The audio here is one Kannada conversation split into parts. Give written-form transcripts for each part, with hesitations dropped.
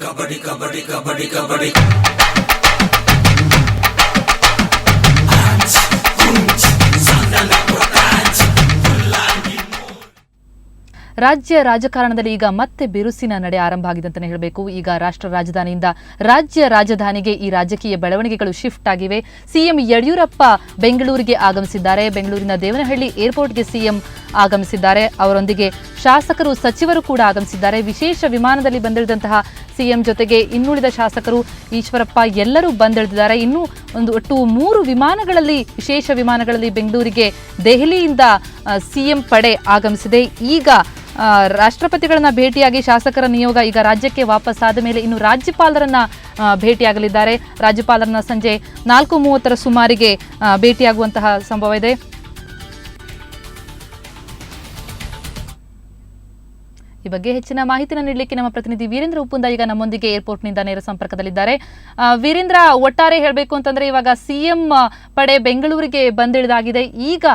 ಕಬಡ್ಡಿ ಕಬಡ್ಡಿ ಕಬಡ್ಡಿ ಕಬಡ್ಡಿ ರಾಜ್ಯ ರಾಜಕಾರಣದಲ್ಲಿ ಈಗ ಮತ್ತೆ ಬಿರುಸಿನ ನಡೆ ಆರಂಭ ಆಗಿದೆ ಅಂತಾನೆ ಹೇಳಬೇಕು. ಈಗ ರಾಷ್ಟ್ರ ರಾಜಧಾನಿಯಿಂದ ರಾಜ್ಯ ರಾಜಧಾನಿಗೆ ಈ ರಾಜಕೀಯ ಬೆಳವಣಿಗೆಗಳು ಶಿಫ್ಟ್ ಆಗಿವೆ. ಸಿಎಂ ಯಡಿಯೂರಪ್ಪ ಬೆಂಗಳೂರಿಗೆ ಆಗಮಿಸಿದ್ದಾರೆ. ಬೆಂಗಳೂರಿನ ದೇವನಹಳ್ಳಿ ಏರ್ಪೋರ್ಟ್ಗೆ ಸಿಎಂ ಆಗಮಿಸಿದ್ದಾರೆ. ಅವರೊಂದಿಗೆ ಶಾಸಕರು, ಸಚಿವರು ಕೂಡ ಆಗಮಿಸಿದ್ದಾರೆ. ವಿಶೇಷ ವಿಮಾನದಲ್ಲಿ ಬಂದಿಳಿದಂತಹ ಸಿಎಂ ಜೊತೆಗೆ ಇನ್ನುಳಿದ ಶಾಸಕರು, ಈಶ್ವರಪ್ಪ ಎಲ್ಲರೂ ಬಂದಿಳಿದಿದ್ದಾರೆ. ಇನ್ನೂ ಒಟ್ಟು 3 ವಿಮಾನಗಳಲ್ಲಿ, ವಿಶೇಷ ವಿಮಾನಗಳಲ್ಲಿ ಬೆಂಗಳೂರಿಗೆ ದೆಹಲಿಯಿಂದ ಸಿಎಂ ಪಡೆ ಆಗಮಿಸಿದೆ. ಈಗ ರಾಷ್ಟ್ರಪತಿಗಳನ್ನ ಭೇಟಿಯಾಗಿ ಶಾಸಕರ ನಿಯೋಗ ಈಗ ರಾಜ್ಯಕ್ಕೆ ವಾಪಸ್ ಆದ ಮೇಲೆ ಇನ್ನು ರಾಜ್ಯಪಾಲರನ್ನ ಭೇಟಿಯಾಗಲಿದ್ದಾರೆ. ರಾಜ್ಯಪಾಲರನ್ನ ಸಂಜೆ 4:30 ಸುಮಾರಿಗೆ ಭೇಟಿಯಾಗುವಂತಹ ಸಂಭವ ಇದೆ. ಈ ಬಗ್ಗೆ ಹೆಚ್ಚಿನ ಮಾಹಿತಿಯನ್ನು ನೀಡಲಿಕ್ಕೆ ನಮ್ಮ ಪ್ರತಿನಿಧಿ ವೀರೇಂದ್ರ ಉಪ್ಪುಂದ ಈಗ ನಮ್ಮೊಂದಿಗೆ ಏರ್ಪೋರ್ಟ್ನಿಂದ ನೇರ ಸಂಪರ್ಕದಲ್ಲಿದ್ದಾರೆ. ವೀರೇಂದ್ರ, ಒಟ್ಟಾರೆ ಹೇಳಬೇಕು ಅಂತಂದ್ರೆ ಇವಾಗ ಸಿಎಂ ಪಡೆ ಬೆಂಗಳೂರಿಗೆ ಬಂದಿಳಿದಾಗಿದೆ. ಈಗ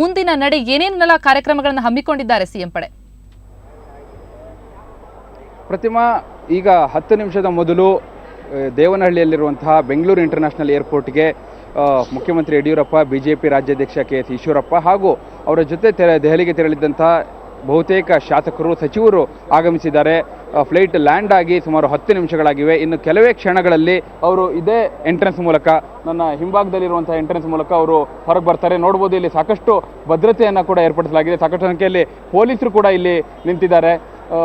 ಮುಂದಿನ ನಡೆ ಏನೇನೆಲ್ಲ ಕಾರ್ಯಕ್ರಮಗಳನ್ನು ಹಮ್ಮಿಕೊಂಡಿದ್ದಾರೆ ಸಿಎಂ ಪಡೆ? ಪ್ರತಿಮಾ, ಈಗ 10 ನಿಮಿಷದ ಮೊದಲು ದೇವನಹಳ್ಳಿಯಲ್ಲಿರುವಂತಹ ಬೆಂಗಳೂರು ಇಂಟರ್ನ್ಯಾಷನಲ್ ಏರ್ಪೋರ್ಟ್ಗೆ ಮುಖ್ಯಮಂತ್ರಿ ಯಡಿಯೂರಪ್ಪ, ಬಿಜೆಪಿ ರಾಜ್ಯಾಧ್ಯಕ್ಷ KS ಈಶ್ವರಪ್ಪ ಹಾಗೂ ಅವರ ಜೊತೆ ದೆಹಲಿಗೆ ತೆರಳಿದ್ದಂತಹ ಬಹುತೇಕ ಶಾಸಕರು, ಸಚಿವರು ಆಗಮಿಸಿದ್ದಾರೆ. ಫ್ಲೈಟ್ ಲ್ಯಾಂಡ್ ಆಗಿ ಸುಮಾರು 10 ನಿಮಿಷಗಳಾಗಿವೆ. ಇನ್ನು ಕೆಲವೇ ಕ್ಷಣಗಳಲ್ಲಿ ಅವರು ಇದೇ ಎಂಟ್ರೆನ್ಸ್ ಮೂಲಕ, ನನ್ನ ಹಿಂಭಾಗದಲ್ಲಿರುವಂತಹ ಎಂಟ್ರೆನ್ಸ್ ಮೂಲಕ ಅವರು ಹೊರಗೆ ಬರ್ತಾರೆ. ನೋಡ್ಬೋದು, ಇಲ್ಲಿ ಸಾಕಷ್ಟು ಭದ್ರತೆಯನ್ನು ಕೂಡ ಏರ್ಪಡಿಸಲಾಗಿದೆ. ಸಾಕಷ್ಟು ಸಂಖ್ಯೆಯಲ್ಲಿ ಪೊಲೀಸರು ಕೂಡ ಇಲ್ಲಿ ನಿಂತಿದ್ದಾರೆ.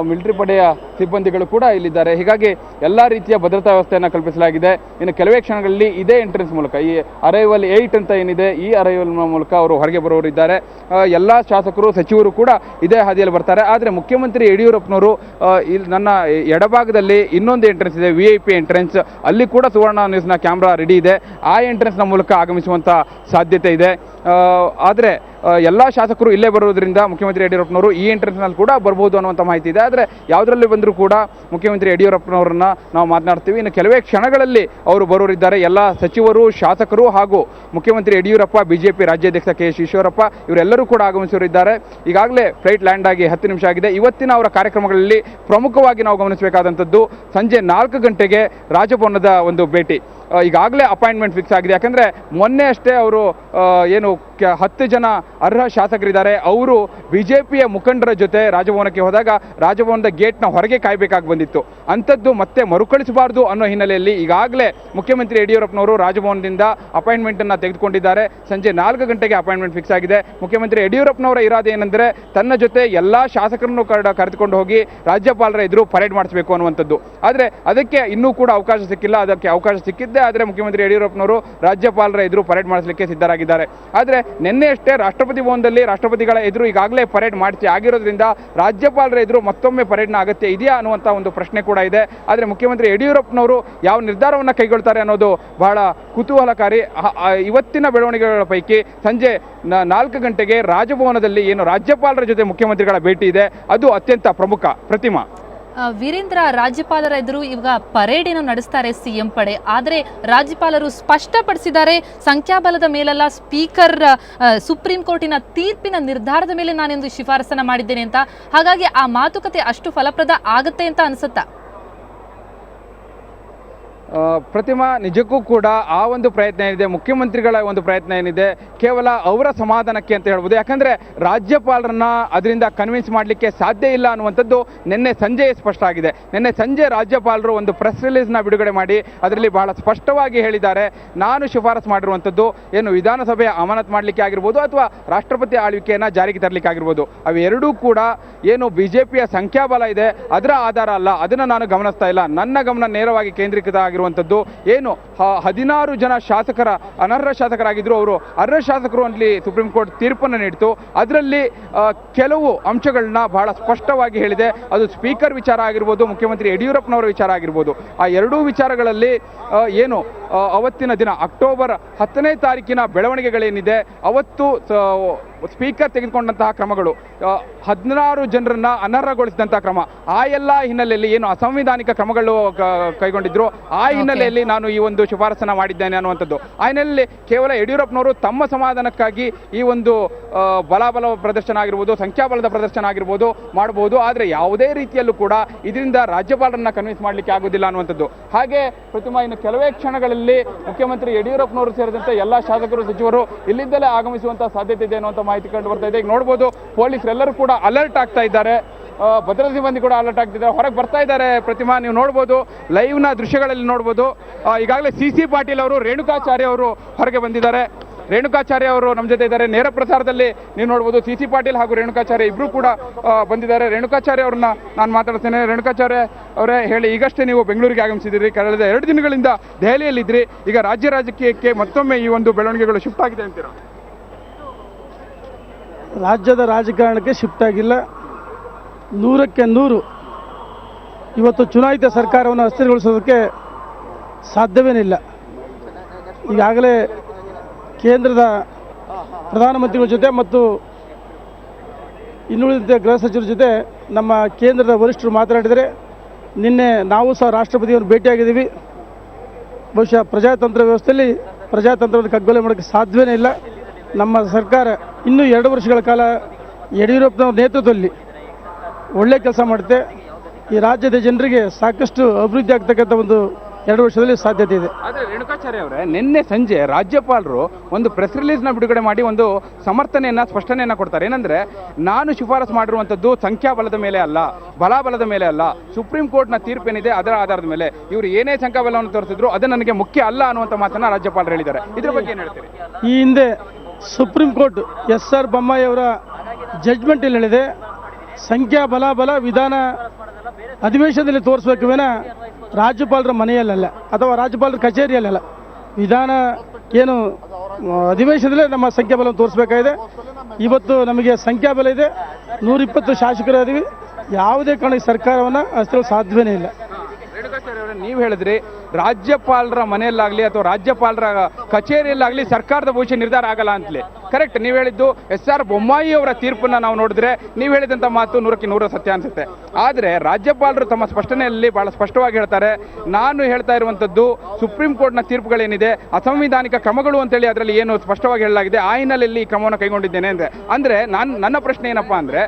ಮಿಲಿಟರಿ ಪಡೆಯ ಸಿಬ್ಬಂದಿಗಳು ಕೂಡ ಇಲ್ಲಿದ್ದಾರೆ. ಹೀಗಾಗಿ ಎಲ್ಲ ರೀತಿಯ ಭದ್ರತಾ ವ್ಯವಸ್ಥೆಯನ್ನು ಕಲ್ಪಿಸಲಾಗಿದೆ. ಇನ್ನು ಕೆಲವೇ ಕ್ಷಣಗಳಲ್ಲಿ ಇದೇ ಎಂಟ್ರೆನ್ಸ್ ಮೂಲಕ, ಈ ಅರೈವಲ್ 8 ಅಂತ ಏನಿದೆ, ಈ ಅರೈವಲ್ ಮೂಲಕ ಅವರು ಹೊರಗೆ ಬರೋರಿದ್ದಾರೆ. ಎಲ್ಲ ಶಾಸಕರು, ಸಚಿವರು ಕೂಡ ಇದೇ ಹಾದಿಯಲ್ಲಿ ಬರ್ತಾರೆ. ಆದರೆ ಮುಖ್ಯಮಂತ್ರಿ ಯಡಿಯೂರಪ್ಪನವರು ನನ್ನ ಎಡಭಾಗದಲ್ಲಿ ಇನ್ನೊಂದು ಎಂಟ್ರೆನ್ಸ್ ಇದೆ, VIP ಎಂಟ್ರೆನ್ಸ್. ಅಲ್ಲಿ ಕೂಡ ಸುವರ್ಣ ನ್ಯೂಸ್ನ ಕ್ಯಾಮ್ರಾ ರೆಡಿ ಇದೆ. ಆ ಎಂಟ್ರೆನ್ಸ್ನ ಮೂಲಕ ಆಗಮಿಸುವಂಥ ಸಾಧ್ಯತೆ ಇದೆ. ಆದರೆ ಎಲ್ಲ ಶಾಸಕರು ಇಲ್ಲೇ ಬರೋದ್ರಿಂದ ಮುಖ್ಯಮಂತ್ರಿ ಯಡಿಯೂರಪ್ಪನವರು ಈ ಎಂಟ್ರೆನ್ಸ್ನಲ್ಲಿ ಕೂಡ ಬರ್ಬೋದು ಅನ್ನುವಂಥ ಮಾಹಿತಿ ಇದೆ. ಆದರೆ ಯಾವುದರಲ್ಲಿ ಬಂದರೂ ಕೂಡ ಮುಖ್ಯಮಂತ್ರಿ ಯಡಿಯೂರಪ್ಪನವ್ರನ್ನ ನಾವು ಮಾತನಾಡ್ತೀವಿ. ಇನ್ನು ಕೆಲವೇ ಕ್ಷಣಗಳಲ್ಲಿ ಅವರು ಬರೋರಿದ್ದಾರೆ. ಎಲ್ಲ ಸಚಿವರು, ಶಾಸಕರು ಹಾಗೂ ಮುಖ್ಯಮಂತ್ರಿ ಯಡಿಯೂರಪ್ಪ, ಬಿಜೆಪಿ ರಾಜ್ಯಾಧ್ಯಕ್ಷ KS ಈಶ್ವರಪ್ಪ ಇವರೆಲ್ಲರೂ ಕೂಡ ಆಗಮಿಸಿದ್ದಾರೆ. ಈಗಾಗಲೇ ಫ್ಲೈಟ್ ಲ್ಯಾಂಡ್ ಆಗಿ 10 ನಿಮಿಷ ಆಗಿದೆ. ಇವತ್ತಿನ ಅವರ ಕಾರ್ಯಕ್ರಮಗಳಲ್ಲಿ ಪ್ರಮುಖವಾಗಿ ನಾವು ಗಮನಿಸಬೇಕಾದಂಥದ್ದು ಸಂಜೆ 4 ಗಂಟೆಗೆ ರಾಜಭವನದ ಒಂದು ಭೇಟಿ. ಈಗಾಗಲೇ ಅಪಾಯಿಂಟ್ಮೆಂಟ್ ಫಿಕ್ಸ್ ಆಗಿದೆ. ಯಾಕಂದರೆ ಮೊನ್ನೆ ಅಷ್ಟೇ ಅವರು 10 ಜನ ಅರ್ಹ ಶಾಸಕರಿದ್ದಾರೆ, ಅವರು ಬಿಜೆಪಿಯ ಮುಖಂಡರ ಜೊತೆ ರಾಜಭವನಕ್ಕೆ ಹೋದಾಗ ರಾಜಭವನದ ಗೇಟ್ನ ಹೊರಗೆ ಕಾಯಬೇಕಾಗಿ ಬಂದಿತ್ತು. ಅಂಥದ್ದು ಮತ್ತೆ ಮರುಕಳಿಸಬಾರ್ದು ಅನ್ನೋ ಹಿನ್ನೆಲೆಯಲ್ಲಿ ಈಗಾಗಲೇ ಮುಖ್ಯಮಂತ್ರಿ ಯಡಿಯೂರಪ್ಪನವರು ರಾಜಭವನದಿಂದ ಅಪಾಯಿಂಟ್ಮೆಂಟನ್ನು ತೆಗೆದುಕೊಂಡಿದ್ದಾರೆ. ಸಂಜೆ 4 ಗಂಟೆಗೆ ಅಪಾಯಿಂಟ್ಮೆಂಟ್ ಫಿಕ್ಸ್ ಆಗಿದೆ. ಮುಖ್ಯಮಂತ್ರಿ ಯಡಿಯೂರಪ್ಪನವರ ಇರಾದೆ ಏನೆಂದರೆ ತನ್ನ ಜೊತೆ ಎಲ್ಲ ಶಾಸಕರನ್ನು ಕರೆದುಕೊಂಡು ಹೋಗಿ ರಾಜ್ಯಪಾಲರ ಎದುರು ಪರೇಡ್ ಮಾಡಿಸಬೇಕು ಅನ್ನುವಂಥದ್ದು. ಆದರೆ ಅದಕ್ಕೆ ಇನ್ನೂ ಕೂಡ ಅವಕಾಶ ಸಿಕ್ಕಿಲ್ಲ. ಅದಕ್ಕೆ ಅವಕಾಶ ಸಿಕ್ಕಿದ್ದೇ ಆದರೆ ಮುಖ್ಯಮಂತ್ರಿ ಯಡಿಯೂರಪ್ಪನವರು ರಾಜ್ಯಪಾಲರ ಎದುರು ಪರೇಡ್ ಮಾಡಿಸಲಿಕ್ಕೆ ಸಿದ್ಧರಾಗಿದ್ದಾರೆ. ಆದರೆ ನಿನ್ನೆಯಷ್ಟೇ ರಾಷ್ಟ್ರಪತಿ ಭವನದಲ್ಲಿ ರಾಷ್ಟ್ರಪತಿಗಳ ಎದುರು ಈಗಾಗಲೇ ಪರೇಡ್ ಆಗಿರೋದ್ರಿಂದ ರಾಜ್ಯಪಾಲರ ಎದುರು ಮತ್ತೊಮ್ಮೆ ಪರೇಡ್ನ ಅಗತ್ಯ ಇದೆಯಾ ಅನ್ನುವಂಥ ಒಂದು ಪ್ರಶ್ನೆ ಕೂಡ ಇದೆ. ಆದರೆ ಮುಖ್ಯಮಂತ್ರಿ ಯಡಿಯೂರಪ್ಪನವರು ಯಾವ ನಿರ್ಧಾರವನ್ನು ಕೈಗೊಳ್ತಾರೆ ಅನ್ನೋದು ಬಹಳ ಕುತೂಹಲಕಾರಿ. ಇವತ್ತಿನ ಬೆಳವಣಿಗೆಗಳ ಪೈಕಿ ಸಂಜೆ 4 ಗಂಟೆಗೆ ರಾಜಭವನದಲ್ಲಿ ಏನು ರಾಜ್ಯಪಾಲರ ಜೊತೆ ಮುಖ್ಯಮಂತ್ರಿಗಳ ಭೇಟಿ ಇದೆ, ಅದು ಅತ್ಯಂತ ಪ್ರಮುಖ. ಪ್ರತಿಮಾ, ವೀರೇಂದ್ರ, ರಾಜ್ಯಪಾಲರ ಎದುರು ಇವಾಗ ಪರೇಡ್ ಏನೋ ನಡೆಸ್ತಾರೆ ಸಿಎಂ ಪಡೆ. ಆದರೆ ರಾಜ್ಯಪಾಲರು ಸ್ಪಷ್ಟಪಡಿಸಿದ್ದಾರೆ, ಸಂಖ್ಯಾಬಲದ ಮೇಲೆಲ್ಲ ಸ್ಪೀಕರ್ ಸುಪ್ರೀಂ ಕೋರ್ಟಿನ ತೀರ್ಪಿನ ನಿರ್ಧಾರದ ಮೇಲೆ ನಾನೆಂದು ಶಿಫಾರಸನ್ನ ಮಾಡಿದ್ದೇನೆ ಅಂತ. ಹಾಗಾಗಿ ಆ ಮಾತುಕತೆ ಅಷ್ಟು ಫಲಪ್ರದ ಆಗತ್ತೆ ಅಂತ ಅನ್ಸುತ್ತಾ? ಪ್ರತಿಮಾ, ನಿಜಕ್ಕೂ ಕೂಡ ಆ ಒಂದು ಪ್ರಯತ್ನ ಏನಿದೆ, ಮುಖ್ಯಮಂತ್ರಿಗಳ ಒಂದು ಪ್ರಯತ್ನ ಏನಿದೆ, ಕೇವಲ ಅವರ ಸಮಾಧಾನಕ್ಕೆ ಅಂತ ಹೇಳ್ಬೋದು. ಯಾಕಂದರೆ ರಾಜ್ಯಪಾಲರನ್ನ ಅದರಿಂದ ಕನ್ವಿನ್ಸ್ ಮಾಡಲಿಕ್ಕೆ ಸಾಧ್ಯ ಇಲ್ಲ ಅನ್ನುವಂಥದ್ದು ನಿನ್ನೆ ಸಂಜೆ ಸ್ಪಷ್ಟ ಆಗಿದೆ. ನಿನ್ನೆ ಸಂಜೆ ರಾಜ್ಯಪಾಲರು ಒಂದು ಪ್ರೆಸ್ ರಿಲೀಸ್ನ ಬಿಡುಗಡೆ ಮಾಡಿ ಅದರಲ್ಲಿ ಬಹಳ ಸ್ಪಷ್ಟವಾಗಿ ಹೇಳಿದ್ದಾರೆ, ನಾನು ಶಿಫಾರಸು ಮಾಡಿರುವಂಥದ್ದು ಏನು ವಿಧಾನಸಭೆಯ ಅಮಾನತು ಮಾಡಲಿಕ್ಕೆ ಆಗಿರ್ಬೋದು ಅಥವಾ ರಾಷ್ಟ್ರಪತಿ ಆಳ್ವಿಕೆಯನ್ನು ಜಾರಿಗೆ ತರಲಿಕ್ಕೆ ಆಗಿರ್ಬೋದು, ಅವೆರಡೂ ಕೂಡ ಏನು ಬಿಜೆಪಿಯ ಸಂಖ್ಯಾಬಲ ಇದೆ ಅದರ ಆಧಾರ ಅಲ್ಲ, ಅದನ್ನು ನಾನು ಗಮನಿಸ್ತಾ ಇಲ್ಲ. ನನ್ನ ಗಮನ ನೇರವಾಗಿ ಕೇಂದ್ರೀಕೃತ ಆಗಿರುವಂಥದ್ದು ಏನು 16 ಜನ ಶಾಸಕರ ಅನರ್ಹ ಶಾಸಕರಾಗಿದ್ದರು, ಅವರು ಅರ್ಹ ಶಾಸಕರು ಅಲ್ಲಿ ಸುಪ್ರೀಂ ಕೋರ್ಟ್ ತೀರ್ಪನ್ನು ನೀಡಿತು. ಅದರಲ್ಲಿ ಕೆಲವು ಅಂಶಗಳನ್ನ ಬಹಳ ಸ್ಪಷ್ಟವಾಗಿ ಹೇಳಿದೆ. ಅದು ಸ್ಪೀಕರ್ ವಿಚಾರ ಆಗಿರ್ಬೋದು, ಮುಖ್ಯಮಂತ್ರಿ ಯಡಿಯೂರಪ್ಪನವರ ವಿಚಾರ ಆಗಿರ್ಬೋದು. ಆ ಎರಡೂ ವಿಚಾರಗಳಲ್ಲಿ ಏನು ಅವತ್ತಿನ ದಿನ ಅಕ್ಟೋಬರ್ 10ನೇ ತಾರೀಕಿನ ಬೆಳವಣಿಗೆಗಳೇನಿದೆ, ಅವತ್ತು ಸ್ಪೀಕರ್ ತೆಗೆದುಕೊಂಡಂತಹ ಕ್ರಮಗಳು, 16 ಜನರನ್ನ ಅನರ್ಹಗೊಳಿಸಿದಂತಹ ಕ್ರಮ, ಆ ಎಲ್ಲ ಹಿನ್ನೆಲೆಯಲ್ಲಿ ಏನು ಅಸಂವಿಧಾನಿಕ ಕ್ರಮಗಳು ಕೈಗೊಂಡಿದ್ರು ಆ ಹಿನ್ನೆಲೆಯಲ್ಲಿ ನಾನು ಈ ಒಂದು ಶಿಫಾರಸನ್ನ ಮಾಡಿದ್ದೇನೆ ಅನ್ನುವಂಥದ್ದು. ಆ ಹಿನ್ನೆಲೆಯಲ್ಲಿ ಕೇವಲ ಯಡಿಯೂರಪ್ಪನವರು ತಮ್ಮ ಸಮಾಧಾನಕ್ಕಾಗಿ ಈ ಒಂದು ಬಲಾಬಲ ಪ್ರದರ್ಶನ ಆಗಿರ್ಬೋದು, ಸಂಖ್ಯಾಬಲದ ಪ್ರದರ್ಶನ ಆಗಿರ್ಬೋದು ಮಾಡಬಹುದು, ಆದರೆ ಯಾವುದೇ ರೀತಿಯಲ್ಲೂ ಕೂಡ ಇದರಿಂದ ರಾಜ್ಯಪಾಲರನ್ನ ಕನ್ವಿನ್ಸ್ ಮಾಡಲಿಕ್ಕೆ ಆಗೋದಿಲ್ಲ ಅನ್ನುವಂಥದ್ದು. ಹಾಗೆ ಪ್ರತಿಮಾ, ಇನ್ನು ಕೆಲವೇ ಕ್ಷಣಗಳಲ್ಲಿ ಮುಖ್ಯಮಂತ್ರಿ ಯಡಿಯೂರಪ್ಪನವರು ಸೇರಿದಂತೆ ಎಲ್ಲ ಶಾಸಕರು, ಸಚಿವರು ಇಲ್ಲಿಂದಲೇ ಆಗಮಿಸುವಂತಹ ಸಾಧ್ಯತೆ ಇದೆ ಅನ್ನುವಂಥ ಮಾಹಿತಿ ಕಂಡು ಬರ್ತಾ ಇದೆ. ಈಗ ನೋಡ್ಬೋದು ಪೊಲೀಸರೆಲ್ಲರೂ ಕೂಡ ಅಲರ್ಟ್ ಆಗ್ತಾ ಇದ್ದಾರೆ, ಭದ್ರತಾ ಸಿಬ್ಬಂದಿ ಕೂಡ ಅಲರ್ಟ್ ಆಗ್ತಿದ್ದಾರೆ, ಹೊರಗೆ ಬರ್ತಾ ಇದ್ದಾರೆ. ಪ್ರತಿಮಾ, ನೀವು ನೋಡ್ಬೋದು, ಲೈವ್ನ ದೃಶ್ಯಗಳಲ್ಲಿ ನೋಡ್ಬೋದು. ಈಗಾಗಲೇ CC ಪಾಟೀಲ್ ಅವರು, ರೇಣುಕಾಚಾರ್ಯ ಅವರು ಹೊರಗೆ ಬಂದಿದ್ದಾರೆ. ರೇಣುಕಾಚಾರ್ಯ ಅವರು ನಮ್ಮ ಜೊತೆ ಇದ್ದಾರೆ. ನೇರ ಪ್ರಸಾರದಲ್ಲಿ ನೀವು ನೋಡ್ಬೋದು CC ಪಾಟೀಲ್ ಹಾಗೂ ರೇಣುಕಾಚಾರ್ಯ ಇಬ್ಬರು ಕೂಡ ಬಂದಿದ್ದಾರೆ. ರೇಣುಕಾಚಾರ್ಯ ಅವ್ರನ್ನ ನಾನು ಮಾತಾಡ್ತೇನೆ. ರೇಣುಕಾಚಾರ್ಯ ಅವರೇ, ಹೇಳಿ, ಈಗಷ್ಟೇ ನೀವು ಬೆಂಗಳೂರಿಗೆ ಆಗಮಿಸಿದಿರಿ, ಕಳೆದ 2 ದಿನಗಳಿಂದ ದೆಹಲಿಯಲ್ಲಿದ್ದಿರಿ, ಈಗ ರಾಜ್ಯ ರಾಜಕೀಯಕ್ಕೆ ಮತ್ತೊಮ್ಮೆ ಈ ಒಂದು ಬೆಳವಣಿಗೆಗಳು ಶಿಫ್ಟ್ ಆಗಿದೆ ಅಂತೀರಾ? ರಾಜ್ಯದ ರಾಜಕಾರಣಕ್ಕೆ ಶಿಫ್ಟ್ ಆಗಿಲ್ಲ, 100ಕ್ಕೆ 100 ಇವತ್ತು ಚುನಾಯಿತ ಸರ್ಕಾರವನ್ನು ಅಸ್ಥಿರಗೊಳಿಸೋದಕ್ಕೆ ಸಾಧ್ಯವೇನಿಲ್ಲ. ಈಗಾಗಲೇ ಕೇಂದ್ರದ ಪ್ರಧಾನಮಂತ್ರಿಗಳ ಜೊತೆ ಮತ್ತು ಇನ್ನುಳಿದ ಗೃಹ ಸಚಿವರ ಜೊತೆ ನಮ್ಮ ಕೇಂದ್ರದ ವರಿಷ್ಠರು ಮಾತನಾಡಿದರೆ, ನಿನ್ನೆ ನಾವು ಸಹ ರಾಷ್ಟ್ರಪತಿಯನ್ನು ಭೇಟಿಯಾಗಿದ್ದೀವಿ. ಬಹುಶಃ ಪ್ರಜಾತಂತ್ರ ವ್ಯವಸ್ಥೆಯಲ್ಲಿ ಪ್ರಜಾತಂತ್ರವನ್ನು ಕಗ್ಗೊಲೆ ಮಾಡೋಕ್ಕೆ ಸಾಧ್ಯವೇ ಇಲ್ಲ. ನಮ್ಮ ಸರ್ಕಾರ ಇನ್ನೂ 2 ವರ್ಷಗಳ ಕಾಲ ಯಡಿಯೂರಪ್ಪನವರ ನೇತೃತ್ವದಲ್ಲಿ ಒಳ್ಳೆ ಕೆಲಸ ಮಾಡುತ್ತೆ. ಈ ರಾಜ್ಯದ ಜನರಿಗೆ ಸಾಕಷ್ಟು ಅಭಿವೃದ್ಧಿ ಆಗ್ತಕ್ಕಂಥ ಒಂದು 2 ವರ್ಷದಲ್ಲಿ ಸಾಧ್ಯತೆ ಇದೆ. ಆದರೆ ರೇಣುಕಾಚಾರ್ಯ ಅವರೇ, ನಿನ್ನೆ ಸಂಜೆ ರಾಜ್ಯಪಾಲರು ಒಂದು ಪ್ರೆಸ್ ರಿಲೀಸ್ನ ಬಿಡುಗಡೆ ಮಾಡಿ ಒಂದು ಸಮರ್ಥನೆಯನ್ನು, ಸ್ಪಷ್ಟನೆಯನ್ನು ಕೊಡ್ತಾರೆ. ಏನಂದರೆ, ನಾನು ಶಿಫಾರಸು ಮಾಡಿರುವಂಥದ್ದು ಸಂಖ್ಯಾಬಲದ ಮೇಲೆ ಅಲ್ಲ, ಬಲಾಬಲದ ಮೇಲೆ ಅಲ್ಲ, ಸುಪ್ರೀಂ ಕೋರ್ಟ್ನ ತೀರ್ಪೇನಿದೆ ಅದರ ಆಧಾರದ ಮೇಲೆ. ಇವರು ಏನೇ ಸಂಖ್ಯಾಬಲವನ್ನು ತೋರಿಸಿದ್ರು ಅದು ನನಗೆ ಮುಖ್ಯ ಅಲ್ಲ ಅನ್ನುವಂಥ ಮಾತನ್ನು ರಾಜ್ಯಪಾಲರು ಹೇಳಿದ್ದಾರೆ. ಇದ್ರ ಬಗ್ಗೆ ಏನು ಹೇಳ್ತೀರಿ? ಈ ಹಿಂದೆ ಸುಪ್ರೀಂ ಕೋರ್ಟ್ SR ಬೊಮ್ಮಾಯಿ ಅವರ ಜಡ್ಜ್ಮೆಂಟ್ ಇಲ್ಲಿ ಹೇಳಿದೆ, ಸಂಖ್ಯಾಬಲ ವಿಧಾನ ಅಧಿವೇಶನದಲ್ಲಿ ತೋರಿಸಬೇಕು ವಿನ ರಾಜ್ಯಪಾಲರ ಮನೆಯಲ್ಲ ಅಥವಾ ರಾಜ್ಯಪಾಲರ ಕಚೇರಿಯಲ್ಲ. ವಿಧಾನ ಏನು ಅಧಿವೇಶನದಲ್ಲೇ ನಮ್ಮ ಸಂಖ್ಯಾಬಲವನ್ನು ತೋರಿಸಬೇಕಾಗಿದೆ. ಇವತ್ತು ನಮಗೆ ಸಂಖ್ಯಾಬಲ ಇದೆ, 120 ಶಾಸಕರು ಇದ್ದೀವಿ. ಯಾವುದೇ ಕಾರಣಕ್ಕೆ ಸರ್ಕಾರವನ್ನು ಅಷ್ಟೇ ಸಾಧ್ಯವೇ ಇಲ್ಲ. ರೇಣುಕಾಚಾರ್ಯ ಅವರೇ, ನೀವು ಹೇಳಿದ್ರಿ ರಾಜ್ಯಪಾಲರ ಮನೆಯಲ್ಲಾಗಲಿ ಅಥವಾ ರಾಜ್ಯಪಾಲರ ಕಚೇರಿಯಲ್ಲಾಗಲಿ ಸರ್ಕಾರದ ಭವಿಷ್ಯ ನಿರ್ಧಾರ ಆಗಲ್ಲ ಅಂತಲೇ. ಕರೆಕ್ಟ್, ನೀವು ಹೇಳಿದ್ದು SR ಬೊಮ್ಮಾಯಿ ಅವರ ತೀರ್ಪನ್ನು ನಾವು ನೋಡಿದ್ರೆ ನೀವು ಹೇಳಿದಂಥ ಮಾತು 100ಕ್ಕೆ 100 ಸತ್ಯ ಅನಿಸುತ್ತೆ. ಆದರೆ ರಾಜ್ಯಪಾಲರು ತಮ್ಮ ಸ್ಪಷ್ಟನೆಯಲ್ಲಿ ಭಾಳ ಸ್ಪಷ್ಟವಾಗಿ ಹೇಳ್ತಾರೆ, ನಾನು ಹೇಳ್ತಾ ಇರುವಂಥದ್ದು ಸುಪ್ರೀಂ ಕೋರ್ಟ್ನ ತೀರ್ಪುಗಳೇನಿದೆ ಅಸಂವಿಧಾನಿಕ ಕ್ರಮಗಳು ಅಂತೇಳಿ ಅದರಲ್ಲಿ ಏನು ಸ್ಪಷ್ಟವಾಗಿ ಹೇಳಲಾಗಿದೆ, ಆ ಹಿನ್ನೆಲೆಯಲ್ಲಿ ಈ ಕ್ರಮವನ್ನು ಕೈಗೊಂಡಿದ್ದೇನೆ ಅಂದರೆ ನನ್ನ ಪ್ರಶ್ನೆ ಏನಪ್ಪ ಅಂದರೆ,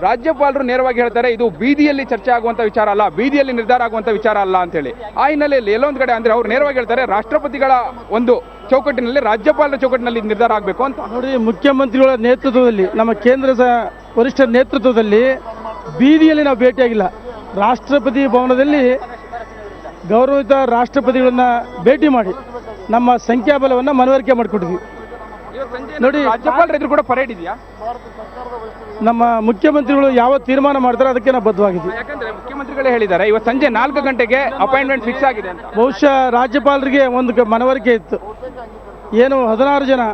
ರಾಜ್ಯಪಾಲರು ನೇರವಾಗಿ ಹೇಳ್ತಾರೆ ಇದು ಬೀದಿಯಲ್ಲಿ ಚರ್ಚೆ ಆಗುವಂಥ ವಿಚಾರ ಅಲ್ಲ, ಬೀದಿಯಲ್ಲಿ ನಿರ್ಧಾರ ಆಗುವಂಥ ವಿಚಾರ ಅಲ್ಲ ಅಂತೇಳಿ. ಆ ಹಿನ್ನೆಲೆಯಲ್ಲಿ ಎಲ್ಲೊಂದು ಕಡೆ ಅಂದರೆ ಅವ್ರು ನೇರವಾಗಿ ಹೇಳ್ತಾರೆ ರಾಷ್ಟ್ರಪತಿಗಳ ಒಂದು ಚೌಕಟ್ಟಿನಲ್ಲಿ, ರಾಜ್ಯಪಾಲರ ಚೌಕಟ್ಟಿನಲ್ಲಿ ನಿರ್ಧಾರ ಆಗಬೇಕು ಅಂತ. ನೋಡಿ, ಮುಖ್ಯಮಂತ್ರಿಗಳ ನೇತೃತ್ವದಲ್ಲಿ, ನಮ್ಮ ಕೇಂದ್ರದ ವರಿಷ್ಠರ ನೇತೃತ್ವದಲ್ಲಿ ಬೀದಿಯಲ್ಲಿ ನಾವು ಭೇಟಿಯಾಗಿಲ್ಲ. ರಾಷ್ಟ್ರಪತಿ ಭವನದಲ್ಲಿ ಗೌರವಿತ ರಾಷ್ಟ್ರಪತಿಗಳನ್ನ ಭೇಟಿ ಮಾಡಿ ನಮ್ಮ ಸಂಖ್ಯಾಬಲವನ್ನು ಮನವರಿಕೆ ಮಾಡಿಕೊಟ್ಟಿದ್ವಿ. ನೋಡಿ, ರಾಜ್ಯಪಾಲರ ಎದುರು ಕೂಡ ಪರೇಡ್ ಇದೆಯಾ? ನಮ್ಮ ಮುಖ್ಯಮಂತ್ರಿಗಳು ಯಾವ ತೀರ್ಮಾನ ಮಾಡ್ತಾರೆ ಅದಕ್ಕೆ ನಾವು ಬದ್ಧವಾಗಿದ್ವಿ. ಯಾಕಂದ್ರೆ ಮುಖ್ಯಮಂತ್ರಿಗಳೇ ಹೇಳಿದ್ದಾರೆ ಇವತ್ತು ಸಂಜೆ 4 ಗಂಟೆಗೆ ಅಪಾಯಿಂಟ್ಮೆಂಟ್ ಫಿಕ್ಸ್ ಆಗಿದೆ ಅಂತ. ಬಹುಶಃ ರಾಜ್ಯಪಾಲರಿಗೆ ಒಂದು ಮನವರಿಕೆ ಇತ್ತು, ಏನು 16 ಜನ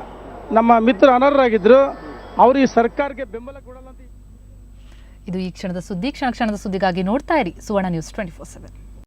ನಮ್ಮ ಮಿತ್ರರು ಅನರ್ಹರಾಗಿದ್ದರು, ಅವರು ಈ ಸರ್ಕಾರಕ್ಕೆ ಬೆಂಬಲ ಕೊಡಲ್ಲ ಅಂತ. ಇದು ಈ ಕ್ಷಣದ ಸುದ್ದಿ. ಕ್ಷಣದ ಸುದ್ದಿಗಾಗಿ ನೋಡ್ತಾ ಇರಿ ಸುವರ್ಣ ನ್ಯೂಸ್ 24/7.